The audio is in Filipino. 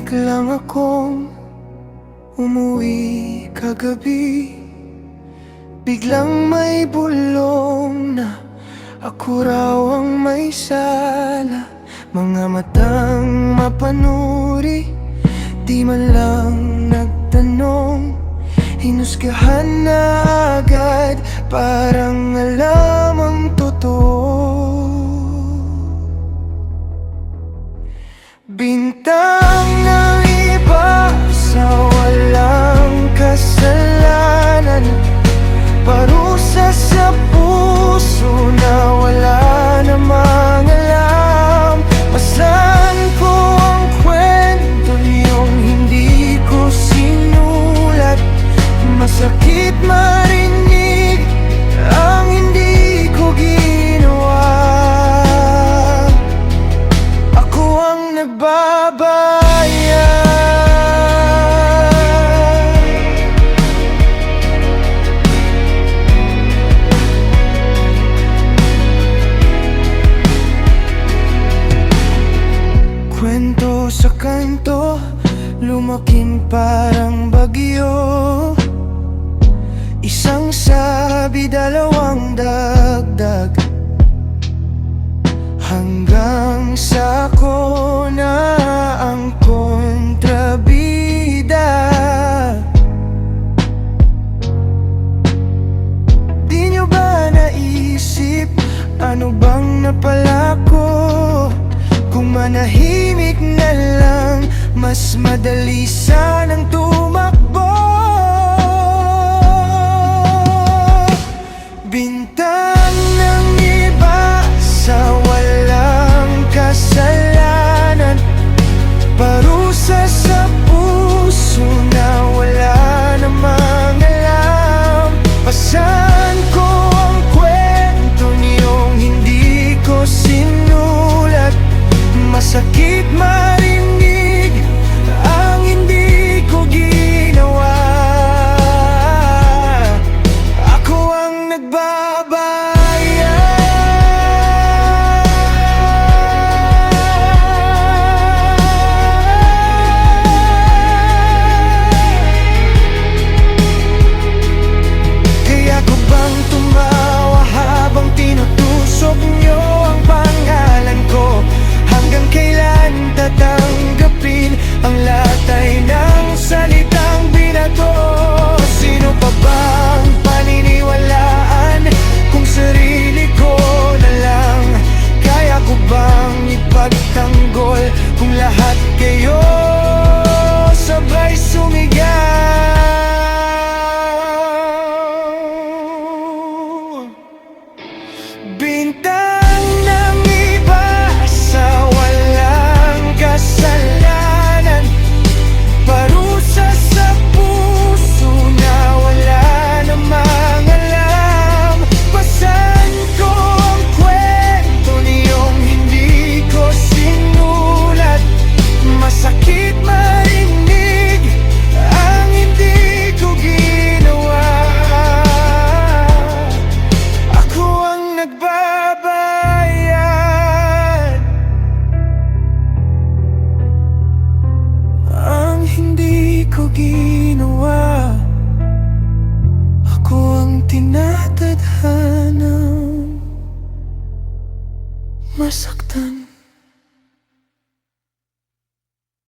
Biglang akong umuwi kagabi, biglang may bulong na ako raw ang may sala. Mga matang mapanuri, di man lang nagtanong, hinusgahan na agad, parang alam ang totoo. Bintang ng iba sa walang kasalanan, parusa sa puso na wala namang alam. Pasan ko ang kwento niyong hindi ko sinulat, masakit marinig ang hindi ko ginawa. Ako ang nagbabayad. Kwento sa kanto, lumaking parang bagyo. Isang sabi, dalawang dagdag, hanggang sa ako na ang kontrabida. Di nyo ba naisip ano bang napala ko? Kung manahimik na lang, mas madali sanang tumakbo. Bintang ng iba sa walang kasalanan, parusa sa puso na wala namang alam. Pasan ko ang kwento niyong hindi ko sinulat, masakit marinig ang hindi ko ginawa. Ako ang nagbabayad. Kaya ko bang tumawa habang tinutusok niyo ang pangalan ko? Hanggang kailan tatanggapin ang latay ng salitang binato? Sino pa bang paniniwalaan kung sarili ko na lang? Kaya ko bang ipagtanggol kung lahat kayo sabay sumigaw? Bintang ng iba sa walang kasalanan, parusa sa puso na wala namang alam. Pasan ko ang kwento niyong hindi ko sinulat, masakit marinig ang hindi ko ginawa. Ako ang nagbabayad. Ang hindi ko ginawa, ako ang tinatadhanang masaktan.